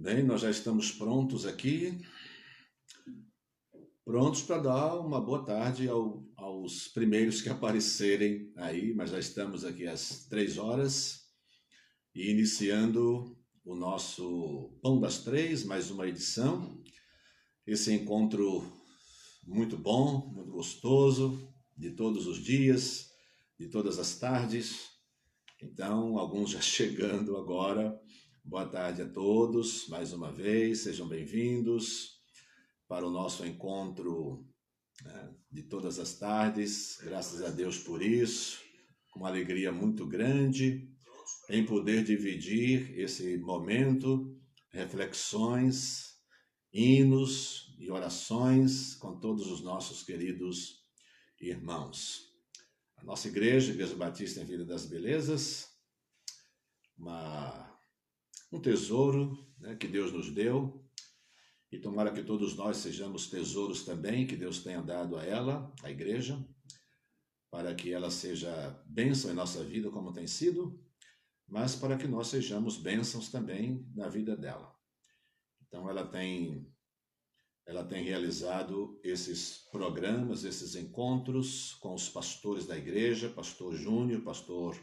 Bem, nós já estamos prontos aqui, prontos para dar uma boa tarde aos primeiros que aparecerem aí, mas já estamos aqui às 3 horas e iniciando o nosso Pão das Três, mais uma edição. Esse encontro muito bom, muito gostoso, de todos os dias, de todas as tardes. Então, alguns já chegando agora. Boa tarde a todos, mais uma vez, sejam bem-vindos para o nosso encontro, né, de todas as tardes. Graças a Deus por isso, com uma alegria muito grande em poder dividir esse momento, reflexões, hinos e orações com todos os nossos queridos irmãos. A nossa igreja, Igreja Batista em Vila das Belezas, um tesouro, né, que Deus nos deu, e tomara que todos nós sejamos tesouros também que Deus tenha dado a ela, a igreja, para que ela seja bênção em nossa vida como tem sido, mas para que nós sejamos bênçãos também na vida dela. Então ela tem realizado esses programas, esses encontros com os pastores da igreja, pastor Júnior, pastor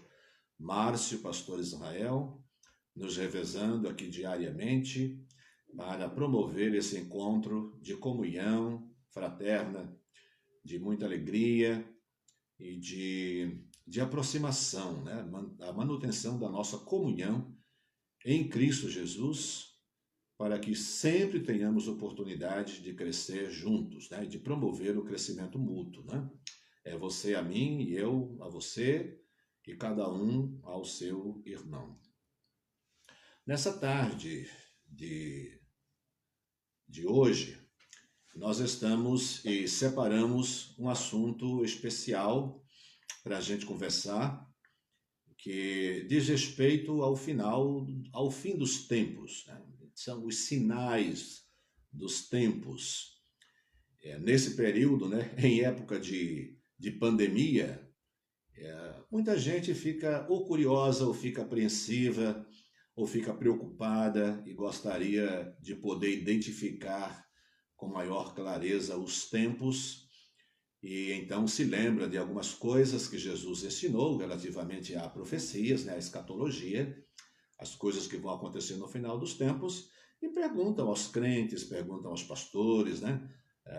Márcio, pastor Israel, nos revezando aqui diariamente para promover esse encontro de comunhão fraterna, de muita alegria e de aproximação, né? A manutenção da nossa comunhão em Cristo Jesus, para que sempre tenhamos oportunidade de crescer juntos, né? De promover o crescimento mútuo, né? É você a mim e eu a você e cada um ao seu irmão. Nessa tarde de hoje, nós estamos e separamos um assunto especial para a gente conversar, que diz respeito ao fim dos tempos, né? São os sinais dos tempos. Nesse período, né, em época de pandemia, muita gente fica ou curiosa, ou fica apreensiva, ou fica preocupada e gostaria de poder identificar com maior clareza os tempos e então se lembra de algumas coisas que Jesus ensinou relativamente a profecias, né, a escatologia, as coisas que vão acontecer no final dos tempos, e perguntam aos crentes, perguntam aos pastores, né,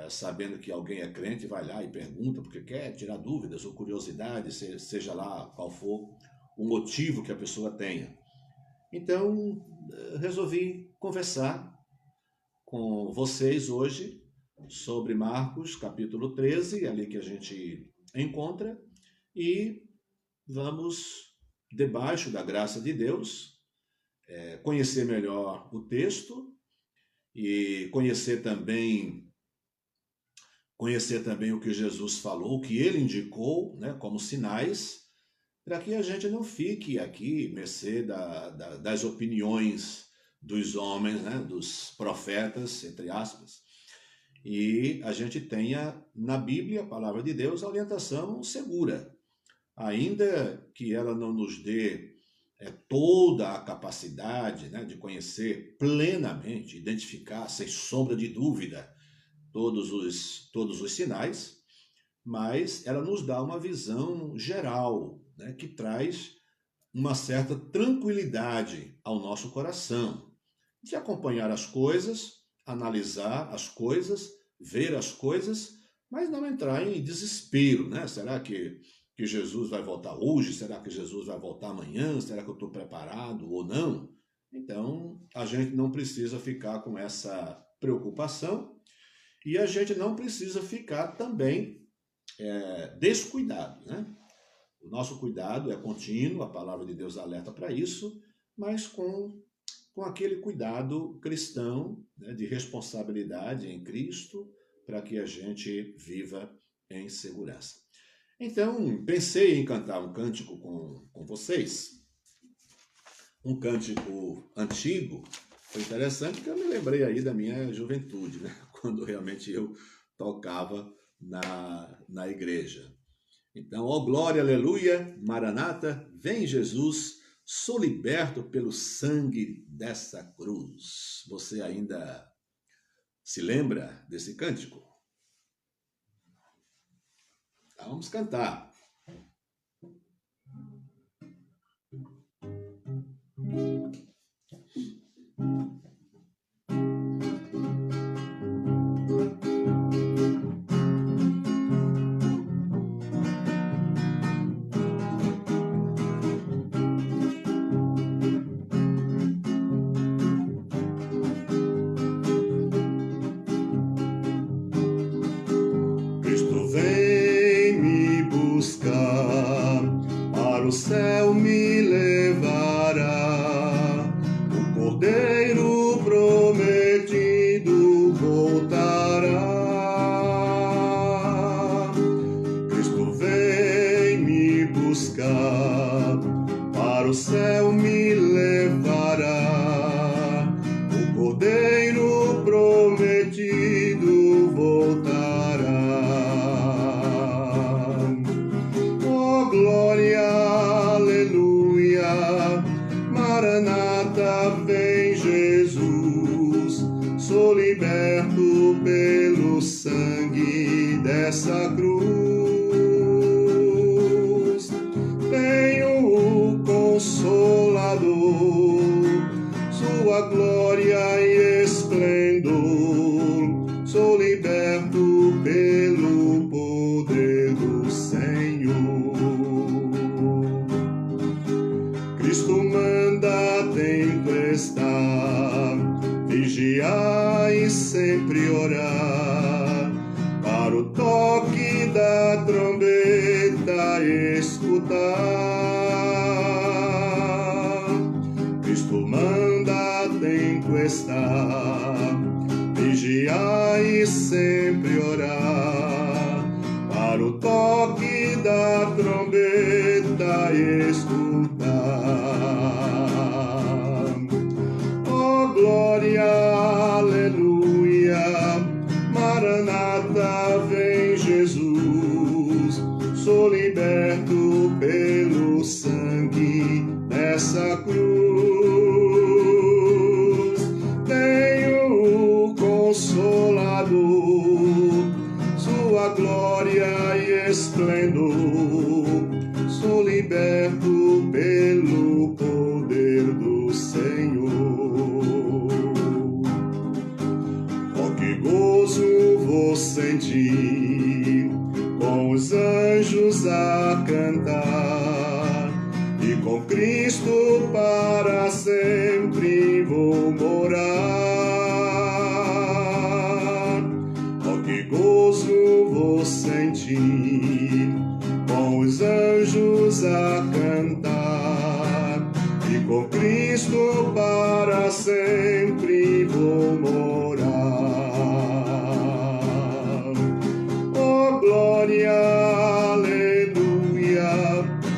sabendo que alguém é crente, vai lá e pergunta porque quer tirar dúvidas ou curiosidade, seja lá qual for o motivo que a pessoa tenha. Então, resolvi conversar com vocês hoje sobre Marcos, capítulo 13, ali que a gente encontra, e vamos, debaixo da graça de Deus, conhecer melhor o texto e conhecer também o que Jesus falou, o que ele indicou, né, como sinais, para que a gente não fique aqui mercê das opiniões dos homens, né, dos profetas, entre aspas, e a gente tenha na Bíblia, a palavra de Deus, a orientação segura, ainda que ela não nos dê toda a capacidade, né, de conhecer plenamente, identificar sem sombra de dúvida todos os sinais, mas ela nos dá uma visão geral, né, que traz uma certa tranquilidade ao nosso coração, de acompanhar as coisas, analisar as coisas, ver as coisas, mas não entrar em desespero, né? Será que Jesus vai voltar hoje? Será que Jesus vai voltar amanhã? Será que eu estou preparado ou não? Então, a gente não precisa ficar com essa preocupação e a gente não precisa ficar também descuidado, né? O nosso cuidado é contínuo, a palavra de Deus alerta para isso, mas com aquele cuidado cristão, né, de responsabilidade em Cristo, para que a gente viva em segurança. Então, pensei em cantar um cântico com vocês, um cântico antigo. Foi interessante porque eu me lembrei aí da minha juventude, né, quando realmente eu tocava na igreja. Então, ó glória, aleluia, Maranata, vem Jesus, Sou liberto pelo sangue dessa cruz. Você ainda se lembra desse cântico? Vamos cantar. Cristo vem me buscar, para o céu me levará. O Cordeiro prometido voltará. Cristo vem me buscar, para o céu me levará. O Cordeiro prometido voltará. Oh, glória, aleluia, Maranata, vem Jesus. Sou liberto pelo sangue dessa cruz. Tenho o Consolador, sua glória e esplendor. Sou liberto pelo poder do Senhor. Cristo manda, atento estar, vigiar e sempre orar, para o toque da trombeta escutar. Cristo manda, atento estar, vigiar e sempre orar, para o toque da trombeta escutar. Oh, glória, aleluia, Maranata, vem Jesus. Sou liberto pelo sangue dessa cruz. Tenho o Consolador, sua glória e esplendor. Sou liberto pelo poder do Senhor. Oh, que gozo vou sentir, com os anjos a cantar, e com Cristo para sempre vou morar. Oh, que gozo vou sentir, com os anjos a cantar, e com Cristo para sempre vou morar. Oh, glória, aleluia,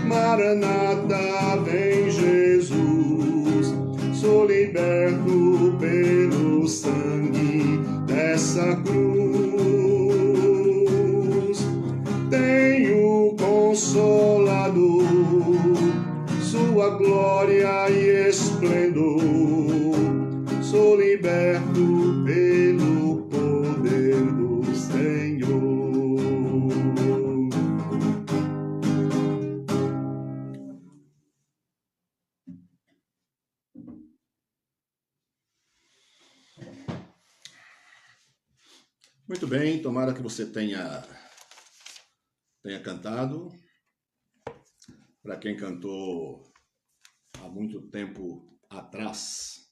Maranata, vem Jesus. Sou liberto pelo sangue dessa cruz. Tenho o Consolador, sua glória e esplendor. Sou liberto pelo poder do Senhor. Muito bem, tomara que você tenha cantado. Para quem cantou há muito tempo atrás,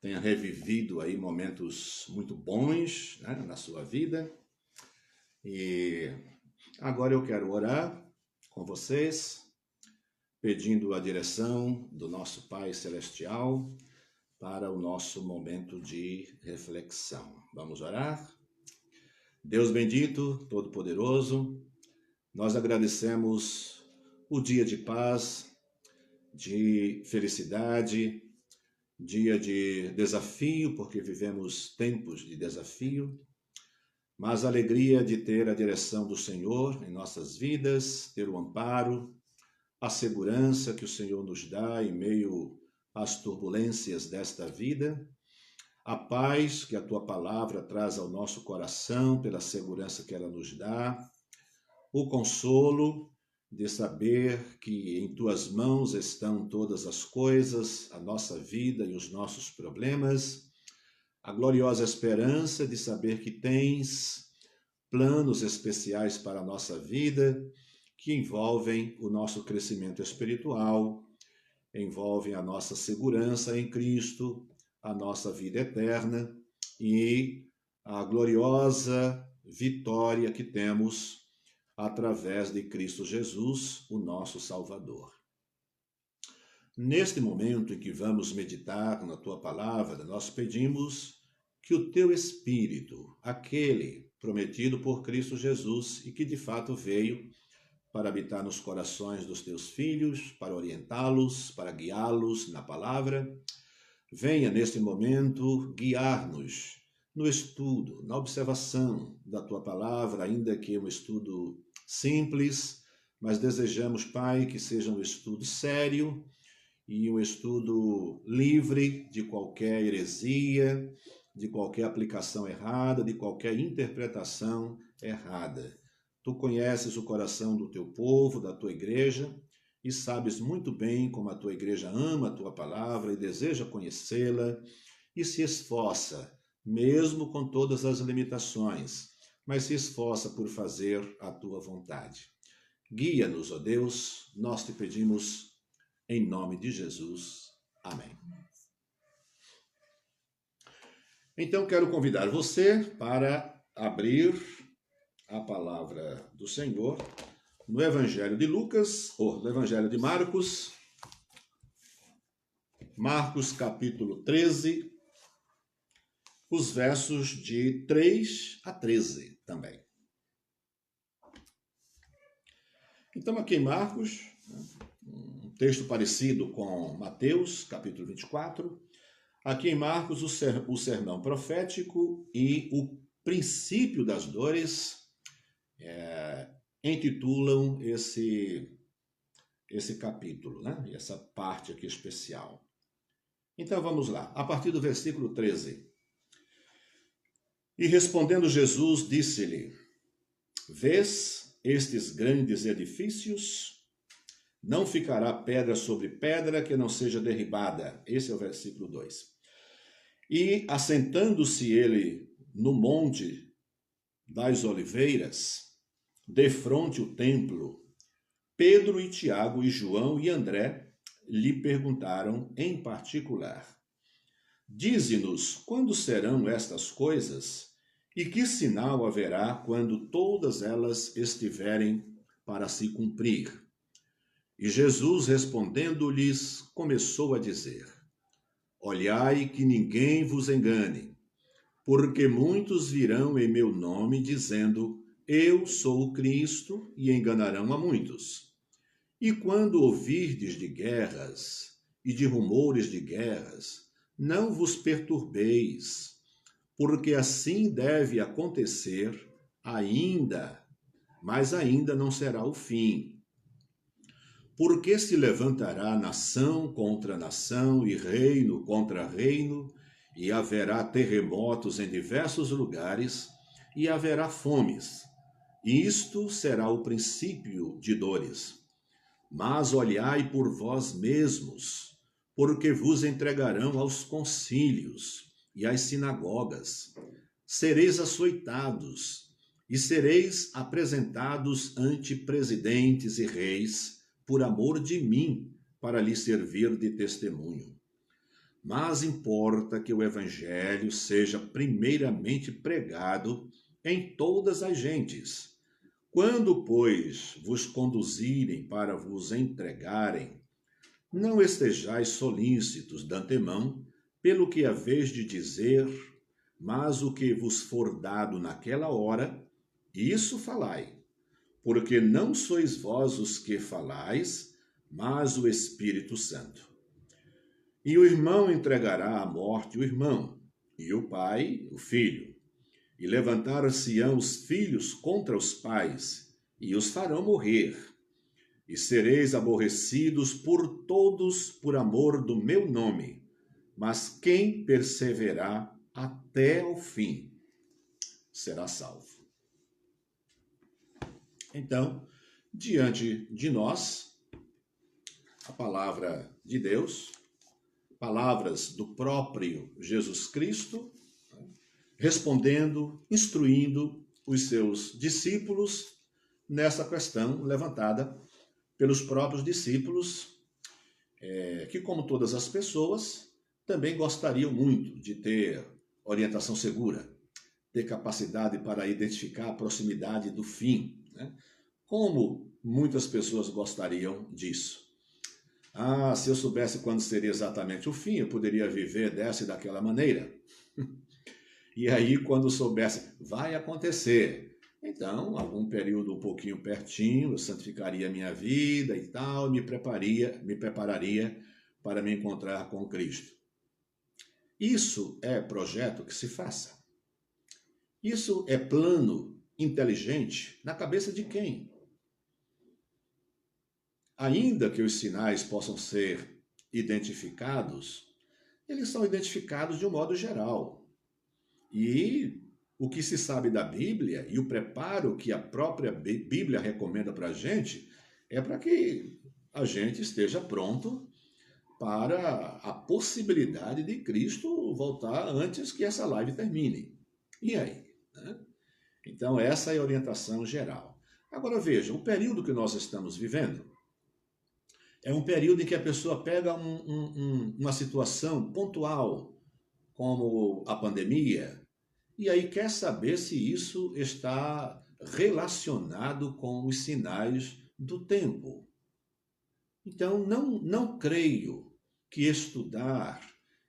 tenha revivido aí momentos muito bons, né, na sua vida. E agora eu quero orar com vocês, pedindo a direção do nosso Pai Celestial para o nosso momento de reflexão. Vamos orar? Deus bendito, todo-poderoso, nós agradecemos o dia de paz, de felicidade, dia de desafio, porque vivemos tempos de desafio, mas a alegria de ter a direção do Senhor em nossas vidas, ter o amparo, a segurança que o Senhor nos dá em meio às turbulências desta vida, a paz que a tua palavra traz ao nosso coração pela segurança que ela nos dá, o consolo de saber que em tuas mãos estão todas as coisas, a nossa vida e os nossos problemas, a gloriosa esperança de saber que tens planos especiais para a nossa vida, que envolvem o nosso crescimento espiritual, envolvem a nossa segurança em Cristo, a nossa vida eterna e a gloriosa vitória que temos através de Cristo Jesus, o nosso Salvador. Neste momento em que vamos meditar na tua palavra, nós pedimos que o teu Espírito, aquele prometido por Cristo Jesus e que de fato veio para habitar nos corações dos teus filhos, para orientá-los, para guiá-los na palavra, venha neste momento guiar-nos no estudo, na observação da tua palavra, ainda que um estudo simples, mas desejamos, Pai, que seja um estudo sério e um estudo livre de qualquer heresia, de qualquer aplicação errada, de qualquer interpretação errada. Tu conheces o coração do teu povo, da tua igreja, e sabes muito bem como a tua igreja ama a tua palavra e deseja conhecê-la e se esforça, mesmo com todas as limitações, mas se esforça por fazer a tua vontade. Guia-nos, ó Deus, nós te pedimos em nome de Jesus. Amém. Então, quero convidar você para abrir a palavra do Senhor no Evangelho de Lucas, ou no Evangelho de Marcos, Marcos capítulo 13, os versos de 3 a 13 também. Então, aqui em Marcos, um texto parecido com Mateus, capítulo 24, aqui em Marcos, o sermão profético e o princípio das dores intitulam esse capítulo, né? Essa parte aqui especial. Então vamos lá, a partir do versículo 13. E respondendo Jesus, disse-lhe: Vês estes grandes edifícios? Não ficará pedra sobre pedra que não seja derribada. Esse é o versículo 2. E assentando-se ele no monte das oliveiras, defronte o templo, Pedro e Tiago e João e André lhe perguntaram em particular: Dize-nos quando serão estas coisas e que sinal haverá quando todas elas estiverem para se cumprir? E Jesus, respondendo-lhes, começou a dizer: Olhai que ninguém vos engane, porque muitos virão em meu nome dizendo: Eu sou o Cristo, e enganarão a muitos. E quando ouvirdes de guerras e de rumores de guerras, não vos perturbeis, porque assim deve acontecer ainda, mas ainda não será o fim. Porque se levantará nação contra nação e reino contra reino, e haverá terremotos em diversos lugares, e haverá fomes. Isto será o princípio de dores. Mas olhai por vós mesmos, porque vos entregarão aos concílios e às sinagogas. Sereis açoitados, e sereis apresentados ante presidentes e reis, por amor de mim, para lhe servir de testemunho. Mas importa que o evangelho seja primeiramente pregado em todas as gentes. Quando, pois, vos conduzirem para vos entregarem, não estejais solícitos de antemão pelo que haveis de dizer, mas o que vos for dado naquela hora, isso falai. Porque não sois vós os que falais, mas o Espírito Santo. E o irmão entregará à morte o irmão, e o pai o filho. E levantar-se-ão os filhos contra os pais, e os farão morrer. e sereis aborrecidos por todos por amor do meu nome. Mas quem perseverar até o fim será salvo. Então, diante de nós, a palavra de Deus, palavras do próprio Jesus Cristo, respondendo, instruindo os seus discípulos nessa questão levantada pelos próprios discípulos, que, como todas as pessoas, também gostariam muito de ter orientação segura, ter capacidade para identificar a proximidade do fim, né? Como muitas pessoas gostariam disso. Ah, se eu soubesse quando seria exatamente o fim, eu poderia viver dessa e daquela maneira. E aí, quando soubesse, vai acontecer. Então, algum período um pouquinho pertinho, eu santificaria a minha vida e tal, me prepararia para me encontrar com Cristo. Isso é projeto que se faça. Isso é plano inteligente na cabeça de quem? Ainda que os sinais possam ser identificados, eles são identificados de um modo geral. E o que se sabe da Bíblia e o preparo que a própria Bíblia recomenda para a gente é para que a gente esteja pronto para a possibilidade de Cristo voltar antes que essa live termine. E aí? Né? Então, essa é a orientação geral. Agora, veja, o período que nós estamos vivendo é um período em que a pessoa pega uma situação pontual, como a pandemia, e aí quer saber se isso está relacionado com os sinais do tempo. Então, não creio que estudar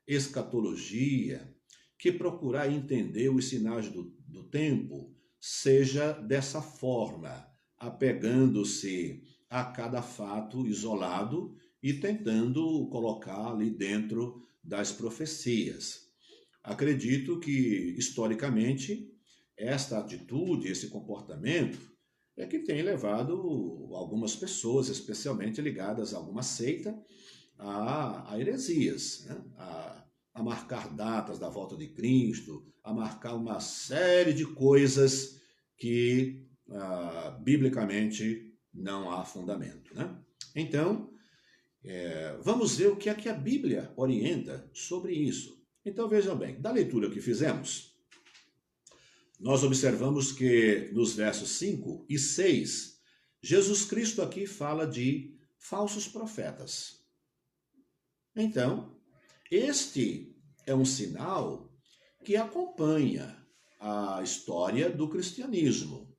escatologia, que procurar entender os sinais do tempo, seja dessa forma, apegando-se a cada fato isolado e tentando colocar ali dentro das profecias. Acredito que, historicamente, esta atitude, esse comportamento, é que tem levado algumas pessoas, especialmente ligadas a alguma seita, a heresias, né? A marcar datas da volta de Cristo, a marcar uma série de coisas que, biblicamente, não há fundamento, né? Então, vamos ver o que é que a Bíblia orienta sobre isso. Então, vejam bem, da leitura que fizemos, nós observamos que nos versos 5 e 6, Jesus Cristo aqui fala de falsos profetas. Então, este é um sinal que acompanha a história do cristianismo.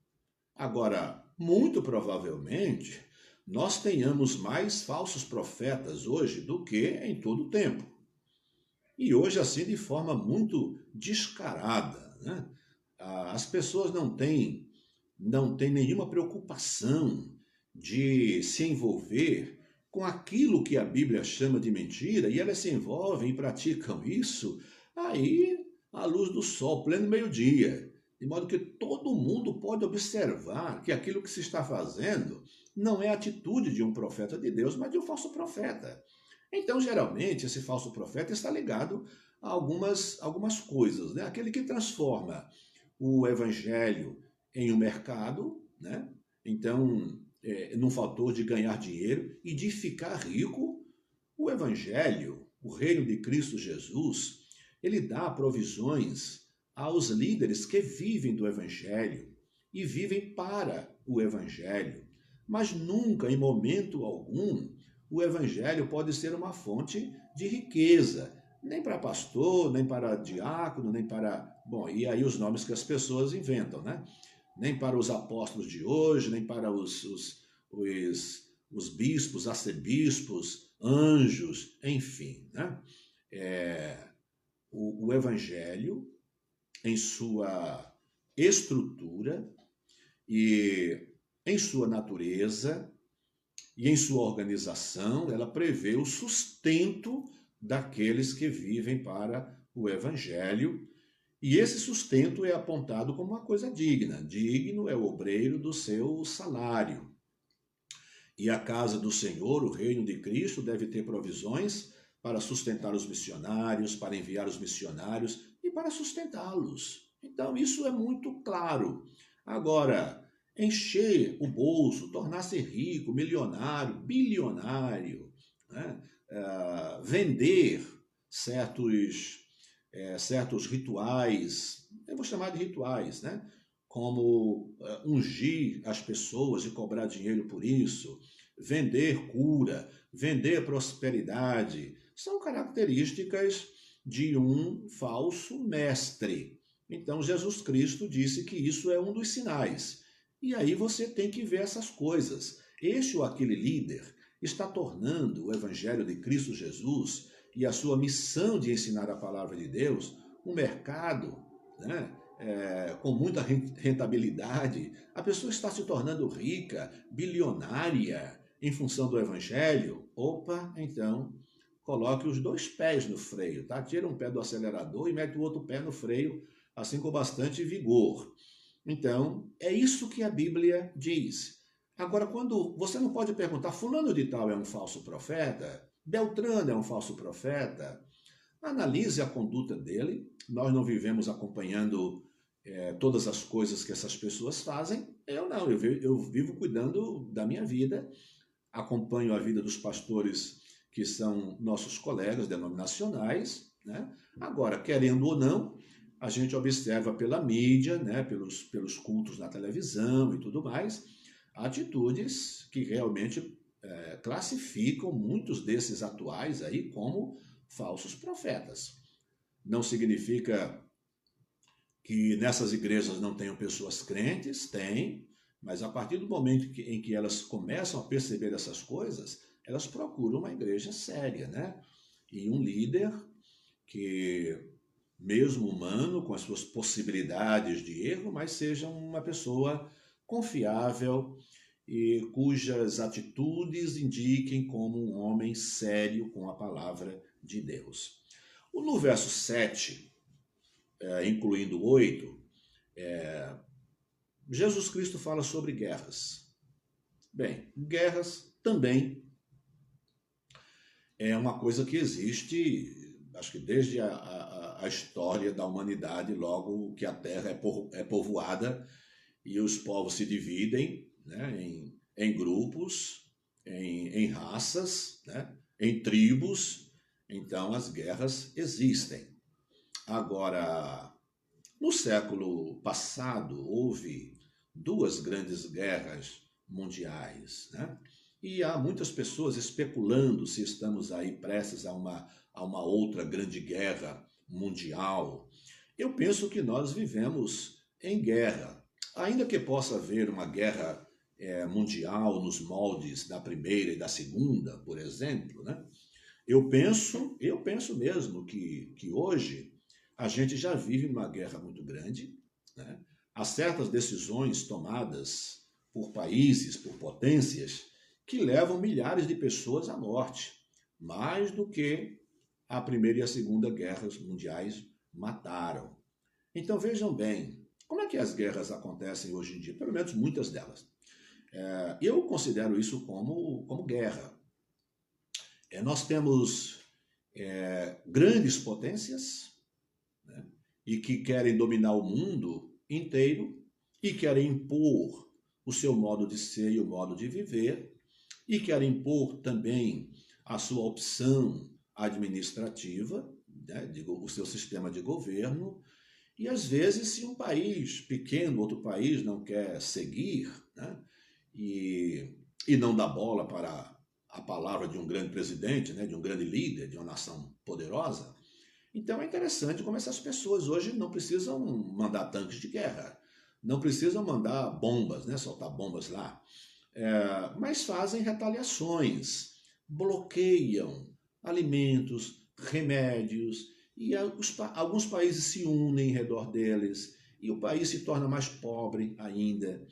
Agora, muito provavelmente, nós tenhamos mais falsos profetas hoje do que em todo o tempo. E hoje, assim, de forma muito descarada, né? As pessoas não têm nenhuma preocupação de se envolver com aquilo que a Bíblia chama de mentira, e elas se envolvem e praticam isso aí à luz do sol, pleno meio-dia, de modo que todo mundo pode observar que aquilo que se está fazendo não é a atitude de um profeta de Deus, mas de um falso profeta. Então, geralmente, esse falso profeta está ligado a algumas coisas, né? Aquele que transforma o evangelho em um mercado, né? Então, num fator de ganhar dinheiro e de ficar rico. O evangelho, o reino de Cristo Jesus, ele dá provisões aos líderes que vivem do evangelho e vivem para o evangelho. Mas nunca, em momento algum, o evangelho pode ser uma fonte de riqueza, nem para pastor, nem para diácono, nem para... Bom, e aí os nomes que as pessoas inventam, né? Nem para os apóstolos de hoje, nem para os bispos, arcebispos, anjos, enfim, né? O evangelho, em sua estrutura e em sua natureza e em sua organização, ela prevê o sustento daqueles que vivem para o evangelho, e esse sustento é apontado como uma coisa digna. Digno é o obreiro do seu salário. E a casa do Senhor, o reino de Cristo, deve ter provisões para sustentar os missionários, para enviar os missionários e para sustentá-los. Então, isso é muito claro. Agora, encher o bolso, tornar-se rico, milionário, bilionário, né? Vender certos rituais, eu vou chamar de rituais, né? Como ungir as pessoas e cobrar dinheiro por isso, vender cura, vender prosperidade, são características de um falso mestre. Então, Jesus Cristo disse que isso é um dos sinais. E aí você tem que ver essas coisas. Este ou aquele líder está tornando o Evangelho de Cristo Jesus e a sua missão de ensinar a palavra de Deus um mercado, né? Com muita rentabilidade. A pessoa está se tornando rica, bilionária, em função do Evangelho. Opa, então coloque os dois pés no freio, tá? Tira um pé do acelerador e mete o outro pé no freio, assim com bastante vigor. Então, é isso que a Bíblia diz. Agora, quando você não pode perguntar, fulano de tal é um falso profeta, Beltrano é um falso profeta, analise a conduta dele. Nós não vivemos acompanhando todas as coisas que essas pessoas fazem. Eu não, eu vivo cuidando da minha vida, acompanho a vida dos pastores que são nossos colegas denominacionais, né? Agora, querendo ou não, a gente observa pela mídia, né, pelos cultos na televisão e tudo mais, atitudes que realmente classificam muitos desses atuais aí como falsos profetas. Não significa que nessas igrejas não tenham pessoas crentes, tem, mas a partir do momento em que elas começam a perceber essas coisas, elas procuram uma igreja séria, né? E um líder que, mesmo humano, com as suas possibilidades de erro, mas seja uma pessoa confiável e cujas atitudes indiquem como um homem sério com a palavra de Deus. No verso 7, incluindo 8, Jesus Cristo fala sobre guerras. Bem, guerras também é uma coisa que existe, acho que desde a história da humanidade, logo que a Terra é povoada e os povos se dividem, né, em grupos, em raças, né, em tribos. Então as guerras existem. Agora, no século passado, houve duas grandes guerras mundiais, né? E há muitas pessoas especulando se estamos aí prestes a uma outra grande guerra mundial. Eu penso que nós vivemos em guerra. Ainda que possa haver uma guerra mundial nos moldes da Primeira e da Segunda, por exemplo, né? Eu penso mesmo que hoje a gente já vive uma guerra muito grande, né? Há certas decisões tomadas por países, por potências, que levam milhares de pessoas à morte, mais do que a Primeira e a Segunda Guerras Mundiais mataram. Então vejam bem, como é que as guerras acontecem hoje em dia? Pelo menos muitas delas. Eu considero isso como guerra. Nós temos grandes potências, né, e que querem dominar o mundo inteiro e querem impor o seu modo de ser e o modo de viver e querem impor também a sua opção administrativa, né, o seu sistema de governo. E às vezes, se um país pequeno, outro país não quer seguir, né, e não dá bola para a palavra de um grande presidente, né, de um grande líder, de uma nação poderosa, então é interessante como essas pessoas hoje não precisam mandar tanques de guerra, não precisam mandar bombas, né, soltar bombas lá, mas fazem retaliações, bloqueiam alimentos, remédios, e alguns países se unem em redor deles, e o país se torna mais pobre ainda.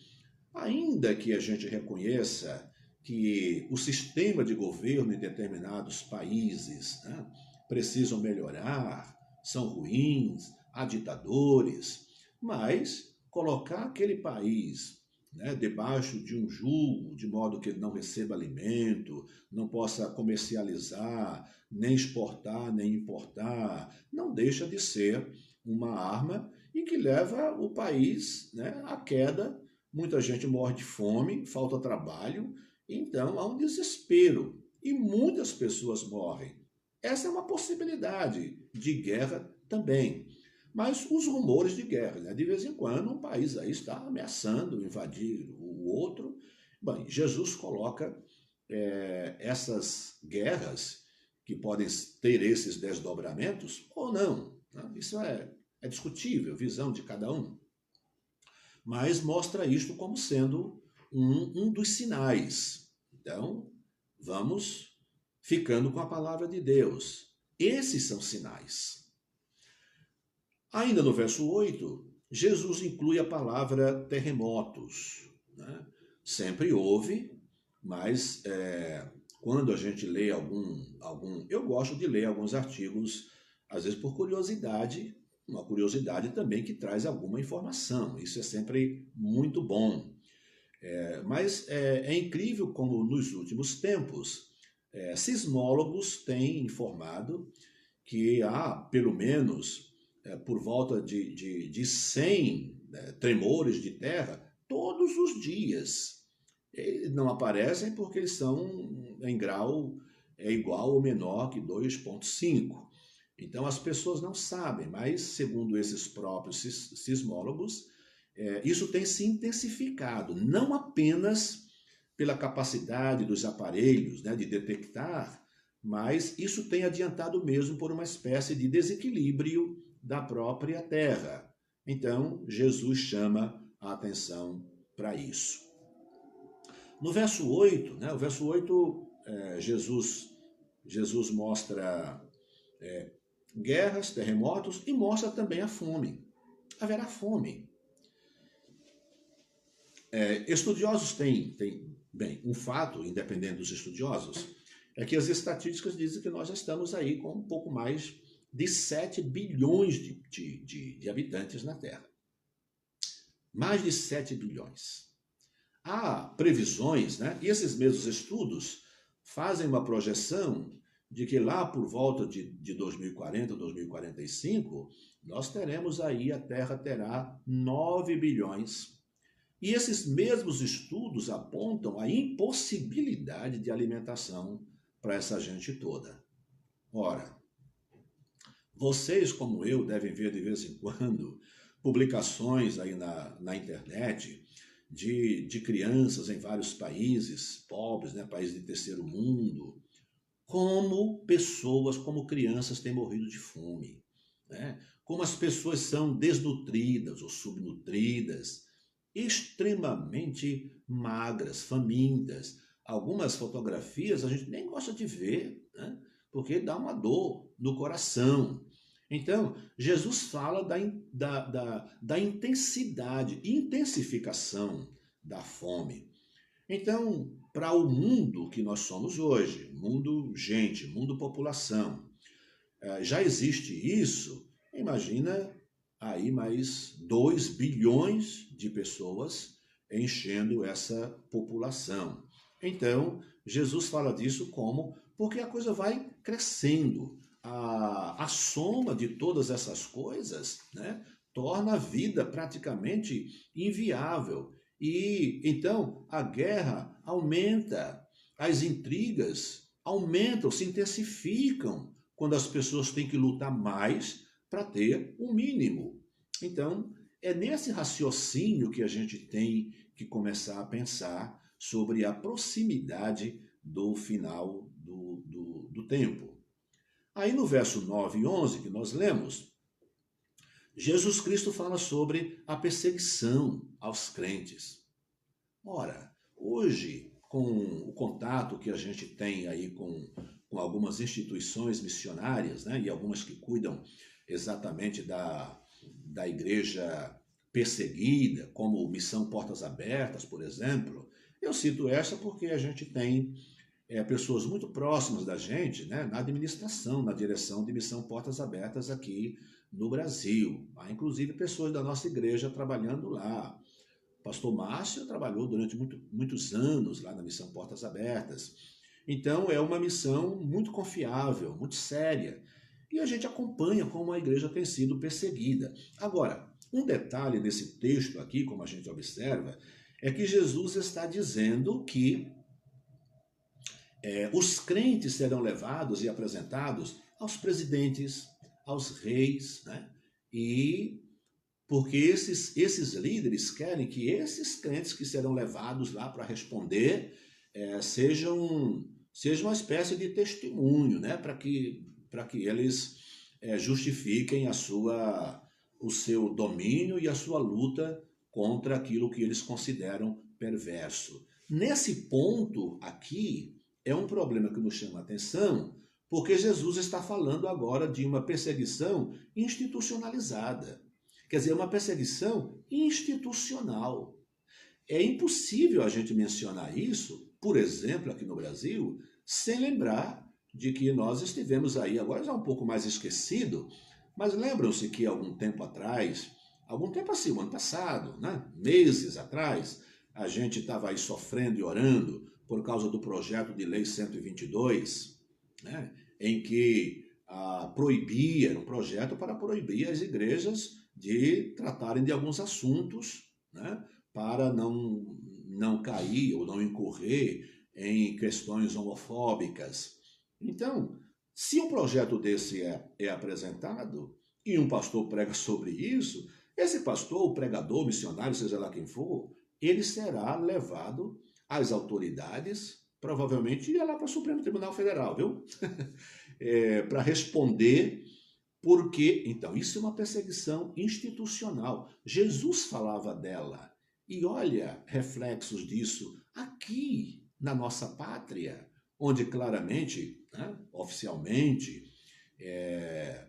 Ainda que a gente reconheça que o sistema de governo em determinados países, né, precisam melhorar, são ruins, há ditadores, mas colocar aquele país né, debaixo de um jugo, de modo que ele não receba alimento, não possa comercializar, nem exportar, nem importar, não deixa de ser uma arma e que leva o país, né, à queda. Muita gente morre de fome, falta trabalho, então há um desespero e muitas pessoas morrem. Essa é uma possibilidade de guerra também. Mas os rumores de guerra, né? De vez em quando um país aí está ameaçando invadir o outro. Bem, Jesus coloca essas guerras, que podem ter esses desdobramentos ou não, né? Isso é discutível, visão de cada um. Mas mostra isto como sendo um dos sinais. Então, vamos ficando com a palavra de Deus. Esses são sinais. Ainda no verso 8, Jesus inclui a palavra terremotos, né? Sempre houve, mas quando a gente lê eu gosto de ler alguns artigos, às vezes por curiosidade, uma curiosidade também que traz alguma informação. Isso é sempre muito bom. Mas é incrível como nos últimos tempos, sismólogos têm informado que há pelo menos por volta de 100 tremores de terra todos os dias. Eles não aparecem porque eles são em grau igual ou menor que 2,5. Então as pessoas não sabem, mas segundo esses próprios sismólogos, isso tem se intensificado, não apenas pela capacidade dos aparelhos, né, de detectar, mas isso tem adiantado mesmo por uma espécie de desequilíbrio da própria terra. Então, Jesus chama a atenção para isso. No verso 8, né, o verso 8, Jesus mostra guerras, terremotos e mostra também a fome. Haverá fome. Estudiosos têm, bem, um fato, independente dos estudiosos, é que as estatísticas dizem que nós já estamos aí com um pouco mais de 7 bilhões de habitantes na Terra. Mais de 7 bilhões. Há previsões, né? E esses mesmos estudos fazem uma projeção de que lá por volta de 2040, 2045, nós teremos aí, a Terra terá 9 bilhões. E esses mesmos estudos apontam a impossibilidade de alimentação para essa gente toda. Ora, vocês, como eu, devem ver de vez em quando publicações aí na internet de crianças em vários países pobres, né, países de terceiro mundo, como pessoas, como crianças têm morrido de fome, né? Como as pessoas são desnutridas ou subnutridas, extremamente magras, famintas. Algumas fotografias a gente nem gosta de ver, né? Porque dá uma dor no coração. Então, Jesus fala da intensidade, intensificação da fome. Então, para o mundo que nós somos hoje, mundo gente, mundo população, já existe isso, imagina aí mais 2 bilhões de pessoas enchendo essa população. Então, Jesus fala disso como porque a coisa vai crescendo. A soma de todas essas coisas, né, torna a vida praticamente inviável. E então a guerra aumenta, as intrigas aumentam, se intensificam quando as pessoas têm que lutar mais para ter o mínimo. Então, é nesse raciocínio que a gente tem que começar a pensar sobre a proximidade do final do tempo. Aí no verso 9 e 11 que nós lemos, Jesus Cristo fala sobre a perseguição aos crentes. Ora, hoje, com o contato que a gente tem aí com algumas instituições missionárias, né, e algumas que cuidam exatamente da igreja perseguida, como Missão Portas Abertas, por exemplo, eu cito essa porque a gente tem pessoas muito próximas da gente, né, na administração, na direção de Missão Portas Abertas aqui no Brasil. Há inclusive pessoas da nossa igreja trabalhando lá. O pastor Márcio trabalhou durante muitos anos lá na Missão Portas Abertas. Então, é uma missão muito confiável, muito séria. E a gente acompanha como a igreja tem sido perseguida. Agora, um detalhe desse texto aqui, como a gente observa, é que Jesus está dizendo que os crentes serão levados e apresentados aos presidentes, aos reis, né? E porque esses líderes querem que esses crentes que serão levados lá para responder sejam uma espécie de testemunho, né? Para que eles justifiquem o seu domínio e a sua luta contra aquilo que eles consideram perverso. Nesse ponto aqui, é um problema que nos chama a atenção, porque Jesus está falando agora de uma perseguição institucionalizada. Quer dizer, uma perseguição institucional. É impossível a gente mencionar isso, por exemplo, aqui no Brasil, sem lembrar de que nós estivemos aí, agora já um pouco mais esquecido, mas lembram-se que algum tempo atrás, algum tempo assim, o ano passado, né, meses atrás, a gente estava aí sofrendo e orando por causa do projeto de lei 122, né, em que era um projeto para proibir as igrejas de tratarem de alguns assuntos, né, para não cair ou não incorrer em questões homofóbicas. Então, se um projeto desse é apresentado e um pastor prega sobre isso, esse pastor, o pregador, missionário, seja lá quem for, ele será levado às autoridades, provavelmente ia lá para o Supremo Tribunal Federal, viu? Para responder. Porque, então, isso é uma perseguição institucional. Jesus falava dela. E olha reflexos disso aqui na nossa pátria, onde claramente, né, oficialmente,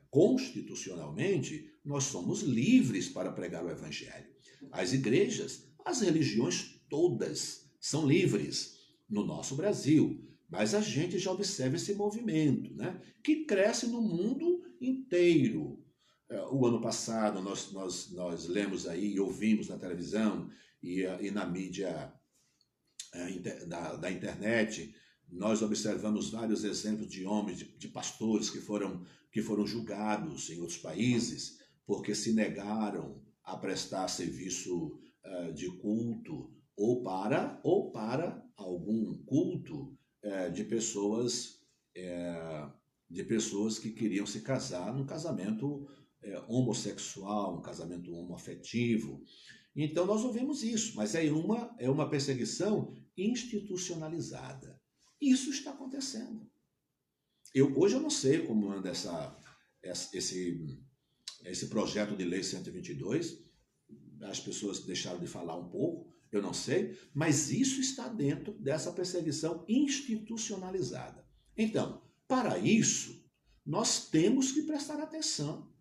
constitucionalmente, nós somos livres para pregar o Evangelho. As igrejas, as religiões todas são livres no nosso Brasil. Mas a gente já observa esse movimento, né, que cresce no mundo inteiro. O ano passado nós lemos aí e ouvimos na televisão e na mídia da internet, nós observamos vários exemplos de homens, de pastores que foram julgados em outros países porque se negaram a prestar serviço de culto ou para algum culto de pessoas que queriam se casar num casamento homossexual, um casamento homoafetivo. Então nós ouvimos isso, mas é uma perseguição institucionalizada. Isso está acontecendo. Hoje eu não sei como anda esse projeto de lei 122, as pessoas deixaram de falar um pouco, eu não sei, mas isso está dentro dessa perseguição institucionalizada. Então, para isso, nós temos que prestar atenção,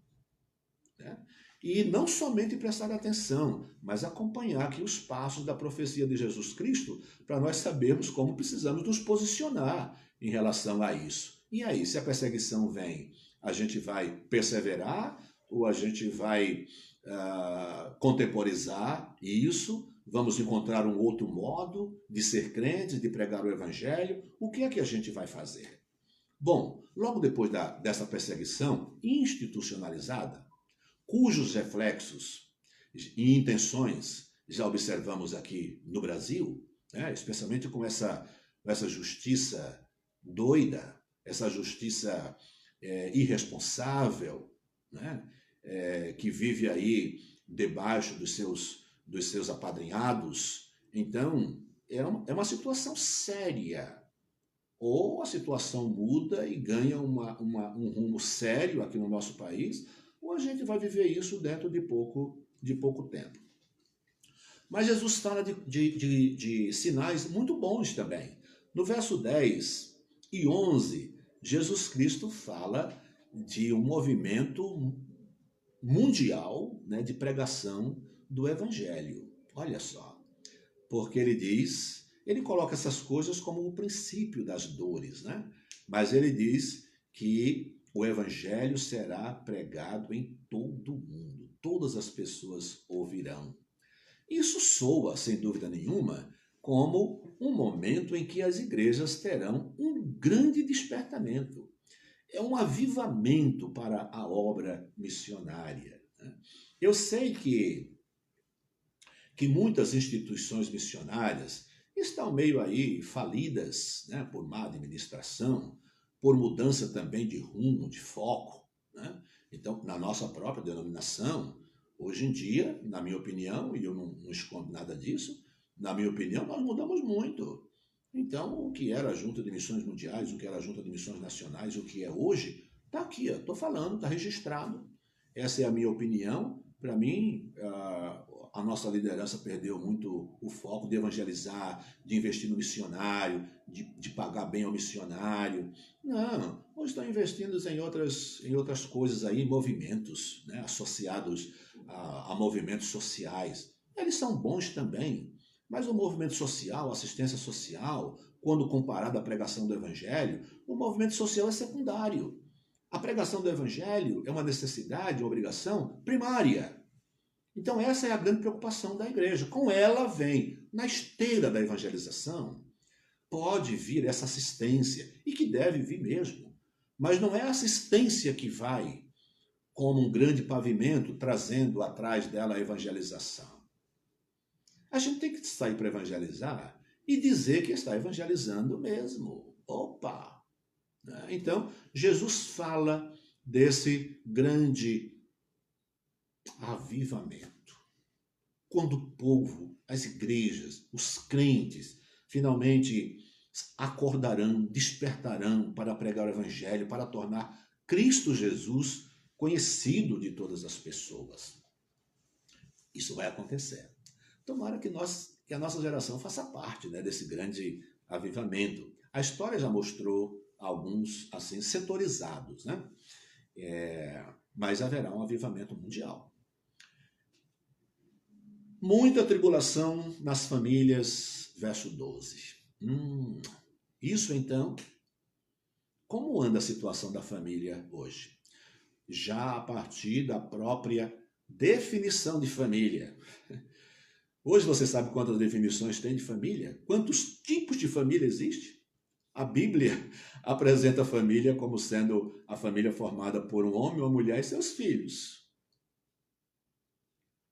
né? E não somente prestar atenção, mas acompanhar aqui os passos da profecia de Jesus Cristo para nós sabermos como precisamos nos posicionar em relação a isso. E aí, se a perseguição vem, a gente vai perseverar ou a gente vai contemporizar isso? Vamos encontrar um outro modo de ser crente, de pregar o Evangelho? O que é que a gente vai fazer? Bom, logo depois dessa perseguição institucionalizada, cujos reflexos e intenções já observamos aqui no Brasil, né, especialmente com essa justiça doida, essa justiça irresponsável, né, que vive aí debaixo dos seus apadrinhados. Então, é uma situação séria. Ou a situação muda e ganha um rumo sério aqui no nosso país, ou a gente vai viver isso dentro de pouco tempo. Mas Jesus fala de sinais muito bons também. No verso 10 e 11, Jesus Cristo fala de um movimento mundial, né, de pregação do Evangelho. Olha só, porque ele coloca essas coisas como o princípio das dores, né? Mas ele diz que o Evangelho será pregado em todo o mundo, todas as pessoas ouvirão. Isso soa, sem dúvida nenhuma, como um momento em que as igrejas terão um grande despertamento. É um avivamento para a obra missionária. Eu sei que muitas instituições missionárias estão meio aí falidas, né, por má administração, por mudança também de rumo, de foco, né? Então, na nossa própria denominação, hoje em dia, na minha opinião, e eu não escondo nada disso, na minha opinião, nós mudamos muito. Então, o que era a Junta de Missões Mundiais, o que era a Junta de Missões Nacionais, o que é hoje, está aqui, estou falando, está registrado. Essa é a minha opinião. Para mim, a nossa liderança perdeu muito o foco de evangelizar, de investir no missionário, de pagar bem ao missionário. Não, hoje estão investindo em outras coisas aí, movimentos, né, associados a movimentos sociais. Eles são bons também, mas o movimento social, a assistência social, quando comparado à pregação do evangelho, o movimento social é secundário. A pregação do evangelho é uma necessidade, uma obrigação primária. Então essa é a grande preocupação da igreja. Com ela vem, na esteira da evangelização, pode vir essa assistência, e que deve vir mesmo. Mas não é a assistência que vai como um grande pavimento, trazendo atrás dela a evangelização. A gente tem que sair para evangelizar e dizer que está evangelizando mesmo. Opa! Então, Jesus fala desse grande avivamento. Quando o povo, as igrejas, os crentes, finalmente acordarão, despertarão para pregar o evangelho, para tornar Cristo Jesus conhecido de todas as pessoas. Isso vai acontecer. Tomara que a nossa geração faça parte, né, desse grande avivamento. A história já mostrou alguns assim setorizados, né? Mas haverá um avivamento mundial. Muita tribulação nas famílias, verso 12. Isso então, como anda a situação da família hoje? Já a partir da própria definição de família. Hoje você sabe quantas definições tem de família? Quantos tipos de família existe? A Bíblia apresenta a família como sendo a família formada por um homem, uma mulher e seus filhos.